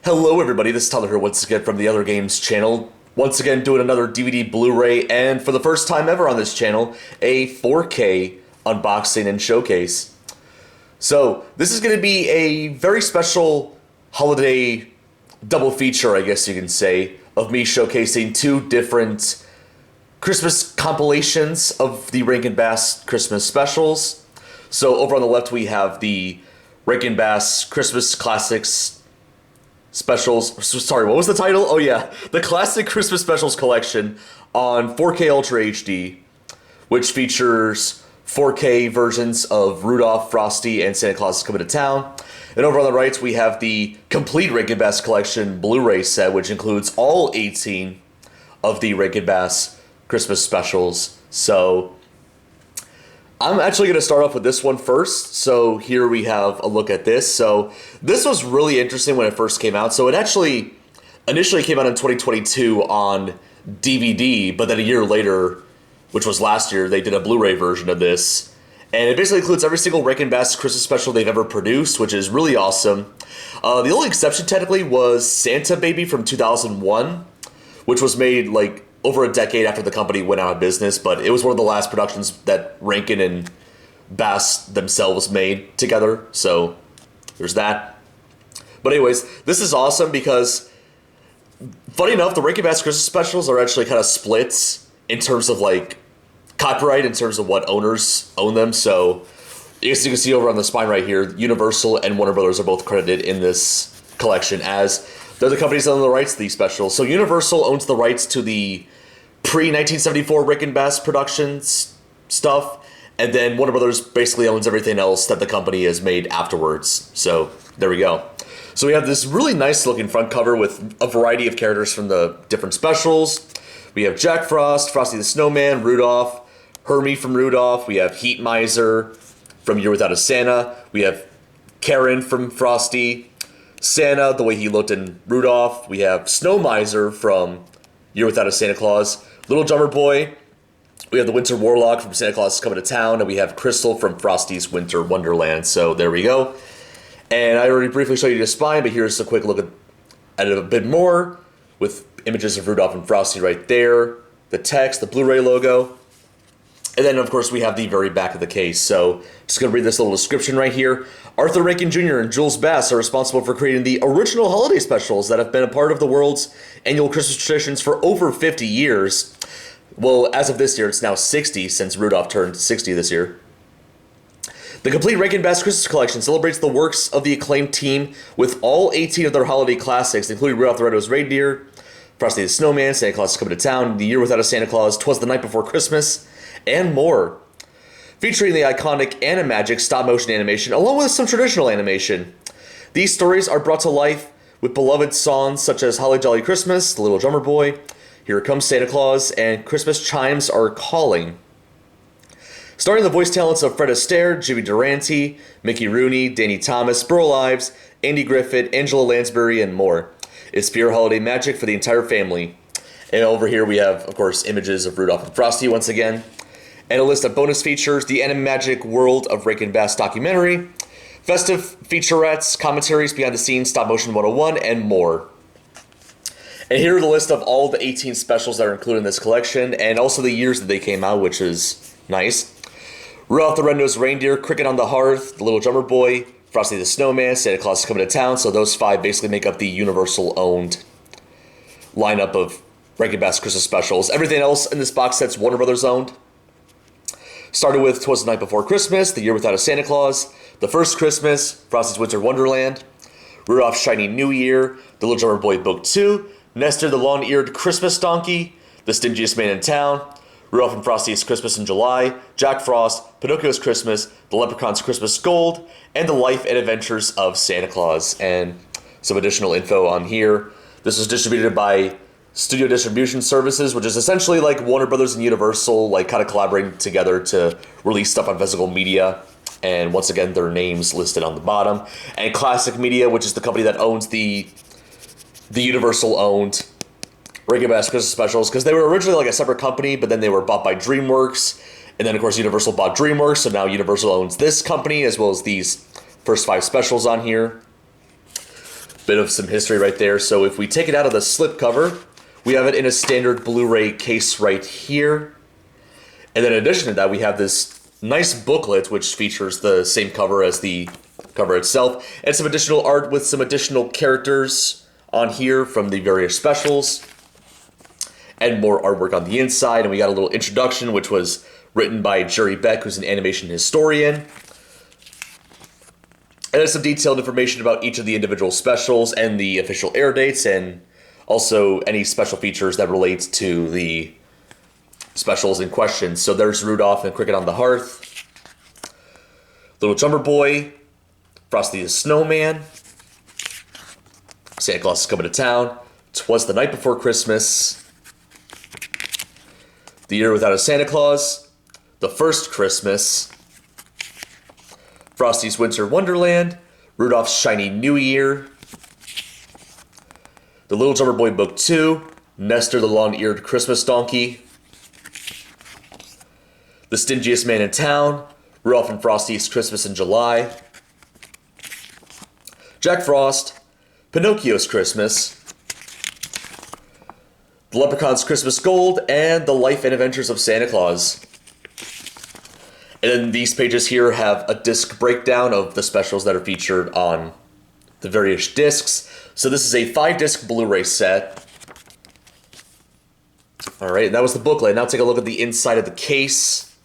Hello everybody, this is Tyler here once again from the Other Games channel. Once again doing another DVD Blu-ray, and for the first time ever on this channel, a 4K unboxing and showcase. So this is going to be a very special holiday double feature, I guess you can say, of me showcasing two different Christmas compilations of the Rankin Bass Christmas specials. So over on the left we have the Rankin Bass Christmas Classics Specials. Sorry, what was the title? Oh yeah, the Classic Christmas Specials Collection on 4K Ultra HD, which features 4K versions of Rudolph, Frosty, and Santa Claus is Coming to Town. And over on the right, we have the complete Rankin Bass Collection Blu-ray set, which includes all 18 of the Rankin Bass Christmas specials. So I'm actually going to start off with this one first. So here we have a look at this. So this was really interesting when it first came out. So it actually initially came out in 2022 on DVD, but then a year later, which was last year, they did a Blu-ray version of this. And it basically includes every single Rankin Bass Christmas special they've ever produced, which is really awesome. The only exception technically was Santa Baby from 2001, which was made like over a decade after the company went out of business, but it was one of the last productions that Rankin and Bass themselves made together, so there's that. But anyways, this is awesome because, funny enough, the Rankin Bass Christmas specials are actually kind of split in terms of like copyright, in terms of what owners own them. So as you can see over on the spine right here, Universal and Warner Brothers are both credited in this collection as they're the companies that own the rights to these specials. So Universal owns the rights to the pre-1974 Rankin Bass Productions stuff, and then Warner Brothers basically owns everything else that the company has made afterwards. So there we go. So we have this really nice looking front cover with a variety of characters from the different specials. We have Jack Frost, Frosty the Snowman, Rudolph, Hermie from Rudolph. We have Heat Miser from Year Without a Santa. We have Karen from Frosty. Santa, the way he looked in Rudolph. We have Snow Miser from Year Without a Santa Claus. Little Drummer Boy. We have the Winter Warlock from Santa Claus is Coming to Town. And we have Crystal from Frosty's Winter Wonderland. So there we go. And I already briefly showed you the spine, but here's a quick look at it a bit more with images of Rudolph and Frosty right there. The text, the Blu-ray logo. And then, of course, we have the very back of the case. So, just going to read this little description right here. Arthur Rankin Jr. and Jules Bass are responsible for creating the original holiday specials that have been a part of the world's annual Christmas traditions for over 50 years. Well, as of this year, it's now 60 since Rudolph turned 60 this year. The complete Rankin Bass Christmas collection celebrates the works of the acclaimed team with all 18 of their holiday classics, including Rudolph the Red-Nosed Reindeer, Frosty the Snowman, Santa Claus is Coming to Town, The Year Without a Santa Claus, 'Twas the Night Before Christmas, and more. Featuring the iconic Animagic stop-motion animation, along with some traditional animation. These stories are brought to life with beloved songs such as Holly Jolly Christmas, The Little Drummer Boy, Here Comes Santa Claus, and Christmas Chimes Are Calling. Starring the voice talents of Fred Astaire, Jimmy Durante, Mickey Rooney, Danny Thomas, Burl Ives, Andy Griffith, Angela Lansbury, and more. It's pure holiday magic for the entire family. And over here we have, of course, images of Rudolph and Frosty once again. And a list of bonus features, the Animagic World of Rankin Bass documentary, festive featurettes, commentaries, behind the scenes, Stop Motion 101, and more. And here are the list of all the 18 specials that are included in this collection, and also the years that they came out, which is nice. Rudolph the Red-Nosed Reindeer, Cricket on the Hearth, The Little Drummer Boy, Frosty the Snowman, Santa Claus is Coming to Town, so those 5 basically make up the Universal-owned lineup of Rankin Bass Christmas specials. Everything else in this box set's Warner Brothers owned. Started with 'Twas the Night Before Christmas, The Year Without a Santa Claus, The First Christmas, Frosty's Winter Wonderland, Rudolph's Shiny New Year, The Little Drummer Boy Book 2, Nestor the Long-Eared Christmas Donkey, The Stingiest Man in Town, Rudolph and Frosty's Christmas in July, Jack Frost, Pinocchio's Christmas, The Leprechaun's Christmas Gold, and The Life and Adventures of Santa Claus. And some additional info on here. This was distributed by Studio Distribution Services, which is essentially like Warner Brothers and Universal, like kind of collaborating together to release stuff on physical media. And once again, their names listed on the bottom. And Classic Media, which is the company that owns the Universal-owned Rankin Bass Christmas specials, because they were originally like a separate company, but then they were bought by DreamWorks, and then of course Universal bought DreamWorks, so now Universal owns this company as well as these first 5 specials on here. Bit of some history right there. So if we take it out of the slipcover, we have it in a standard Blu-ray case right here. And then in addition to that, we have this nice booklet, which features the same cover as the cover itself, and some additional art with some additional characters on here from the various specials, and more artwork on the inside. And we got a little introduction, which was written by Jerry Beck, who's an animation historian. And there's some detailed information about each of the individual specials and the official air dates, and also any special features that relate to the specials in question. So there's Rudolph and Cricket on the Hearth, Little Drummer Boy, Frosty the Snowman, Santa Claus is Coming to Town, 'Twas the Night Before Christmas, The Year Without a Santa Claus, The First Christmas, Frosty's Winter Wonderland, Rudolph's Shiny New Year, The Little Drummer Boy Book 2, Nestor the Long-Eared Christmas Donkey, The Stingiest Man in Town, Rudolph and Frosty's Christmas in July, Jack Frost, Pinocchio's Christmas, The Leprechaun's Christmas Gold, and The Life and Adventures of Santa Claus. And then these pages here have a disc breakdown of the specials that are featured on the various discs. So this is a 5-disc Blu-ray set. Alright, that was the booklet. Now take a look at the inside of the case.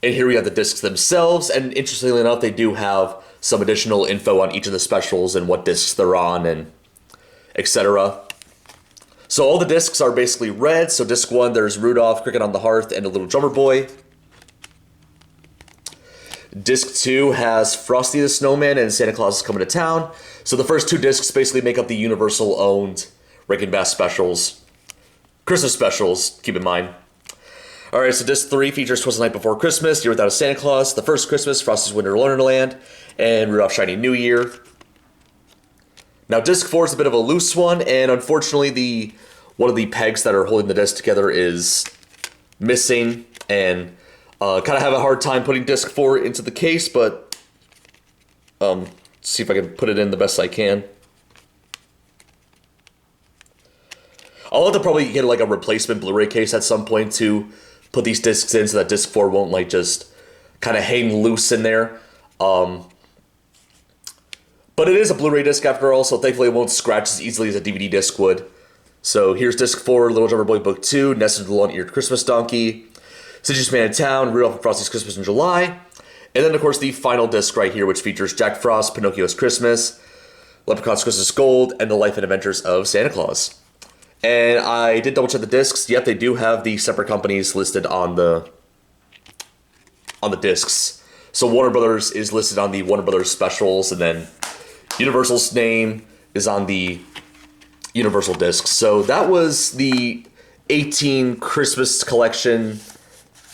And here we have the discs themselves, and interestingly enough, they do have some additional info on each of the specials and what discs they're on, and etc. So all the discs are basically red. So disc 1, there's Rudolph, Cricket on the Hearth, and a Little Drummer Boy. Disc 2 has Frosty the Snowman and Santa Claus is Coming to Town. So the first 2 discs basically make up the Universal-owned Rankin Bass specials. Christmas specials, keep in mind. Alright, so disc 3 features 'Twas the Night Before Christmas, Year Without a Santa Claus, The First Christmas, Frosty's Winter Wonderland, and Rudolph's Shiny New Year. Now, disc 4 is a bit of a loose one, and unfortunately, one of the pegs that are holding the disc together is missing, and kind of have a hard time putting disc 4 into the case, but see if I can put it in the best I can. I'll have to probably get like a replacement Blu-ray case at some point to put these discs in so that disc 4 won't like just kind of hang loose in there. But it is a Blu-ray disc after all, so thankfully it won't scratch as easily as a DVD disc would. So here's disc 4, Little Drummer Boy Book 2, Nestor the Long-Eared Christmas Donkey, Stingiest Man in Town, Rudolph and Frosty's Christmas in July, and then of course the final disc right here, which features Jack Frost, Pinocchio's Christmas, Leprechaun's Christmas Gold, and The Life and Adventures of Santa Claus. And I did double check the discs. Yep, they do have the separate companies listed on the discs. So Warner Brothers is listed on the Warner Brothers specials, and then Universal's name is on the Universal discs. So that was the 18 Christmas collection.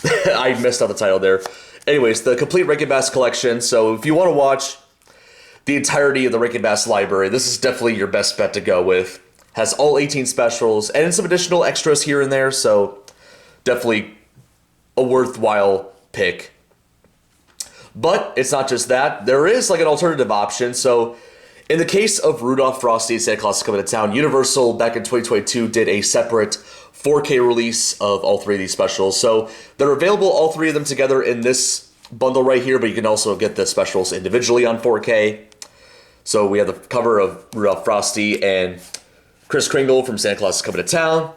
I messed up the title there. Anyways, the complete Rankin Bass collection. So if you want to watch the entirety of the Rankin Bass library, this is definitely your best bet to go with. Has all 18 specials and some additional extras here and there, so definitely a worthwhile pick. But it's not just that. There is like an alternative option. So in the case of Rudolph, Frosty, and Santa Claus is Coming to Town, Universal back in 2022 did a separate 4K release of all 3 of these specials. So they're available, all 3 of them together in this bundle right here, but you can also get the specials individually on 4K. So we have the cover of Rudolph, Frosty, and Kris Kringle from Santa Claus is Coming to Town.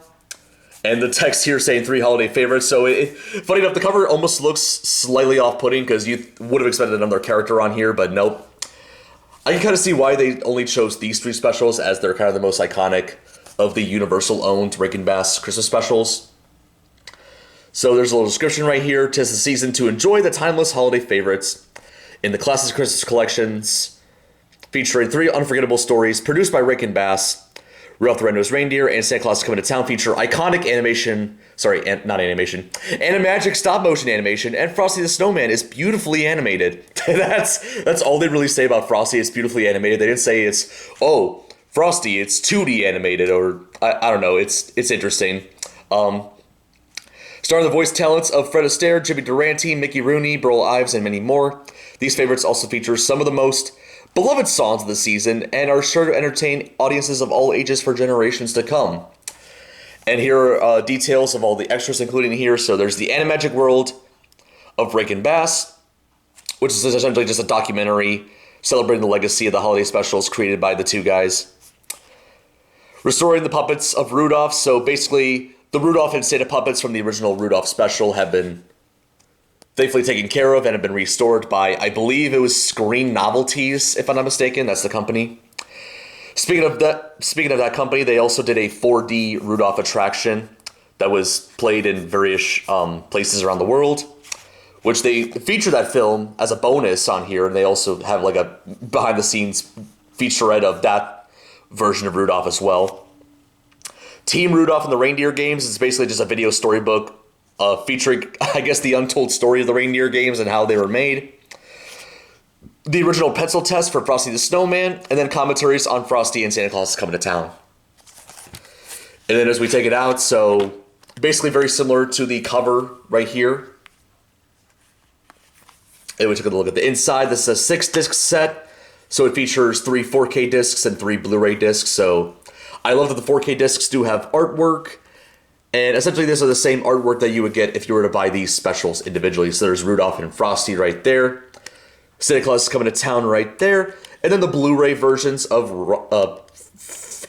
And the text here saying 3 holiday favorites. So funny enough, the cover almost looks slightly off-putting because you would have expected another character on here, but nope. I can kind of see why they only chose these 3 specials, as they're kind of the most iconic of the Universal-owned Rankin Bass Christmas specials. So there's a little description right here. 'Tis the season to enjoy the timeless holiday favorites in the Classic Christmas collections, featuring 3 unforgettable stories produced by Rankin Bass. Rudolph the Red-Nosed Reindeer and Santa Claus is Coming to Town feature iconic animation, animagic stop-motion animation, and Frosty the Snowman is beautifully animated. That's all they really say about Frosty. It's beautifully animated. They didn't say it's, oh, Frosty, it's 2D animated, or I don't know. It's interesting. Starring the voice talents of Fred Astaire, Jimmy Durante, Mickey Rooney, Burl Ives, and many more. These favorites also feature some of the most beloved songs of the season and are sure to entertain audiences of all ages for generations to come. And here are details of all the extras included here. So there's the Animagic World of Rankin Bass, which is essentially just a documentary celebrating the legacy of the holiday specials created by the two guys. Restoring the puppets of Rudolph. So basically, the Rudolph and Santa puppets from the original Rudolph special have been thankfully taken care of and have been restored by, I believe it was Screen Novelties, if I'm not mistaken. That's the company. Speaking of that company, they also did a 4D Rudolph attraction that was played in various places around the world, which they feature that film as a bonus on here, and they also have like a behind-the-scenes featurette of that version of Rudolph as well. Team Rudolph and the Reindeer Games is basically just a video storybook featuring, I guess, the untold story of the reindeer games and how they were made. The original pencil test for Frosty the Snowman, and then commentaries on Frosty and Santa Claus is Coming to Town. And then as we take it out, so basically very similar to the cover right here. And we took a look at the inside. This is a 6-disc set. So it features 3 4K discs and 3 Blu-ray discs. So I love that the 4K discs do have artwork. And essentially this is the same artwork that you would get if you were to buy these specials individually. So there's Rudolph and Frosty right there. Santa Claus is Coming to Town right there. And then the Blu-ray versions of,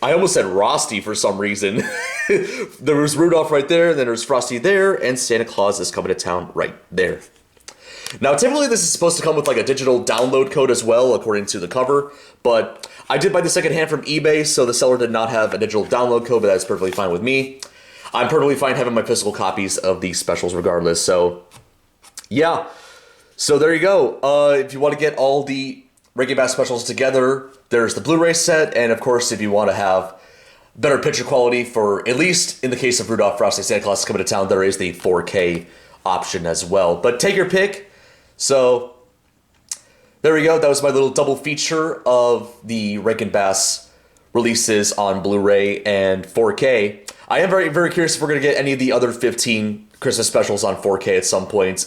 I almost said Frosty for some reason. There was Rudolph right there, and then there's Frosty there, and Santa Claus is Coming to Town right there. Now, typically this is supposed to come with like a digital download code as well, according to the cover, but I did buy the second hand from eBay, so the seller did not have a digital download code, but that's perfectly fine with me. I'm perfectly fine having my physical copies of these specials regardless, so yeah. So there you go. If you want to get all the Rankin Bass specials together, there's the Blu-ray set, and of course, if you want to have better picture quality for, at least in the case of Rudolph, Frosty, Santa Claus is Coming to Town, there is the 4K option as well. But take your pick. So there we go. That was my little double feature of the Rankin Bass releases on Blu-ray and 4K. I am very, very curious if we're going to get any of the other 15 Christmas specials on 4K at some point.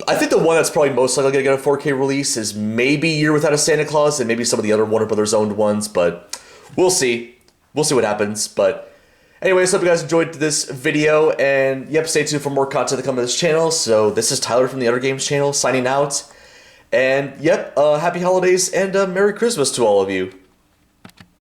I think the one that's probably most likely going to get a 4K release is maybe Year Without a Santa Claus and maybe some of the other Warner Brothers owned ones, but we'll see. We'll see what happens. But anyways, hope you guys enjoyed this video, and yep, stay tuned for more content to come to this channel. So this is Tyler from the Other Games channel signing out, and yep, happy holidays and Merry Christmas to all of you.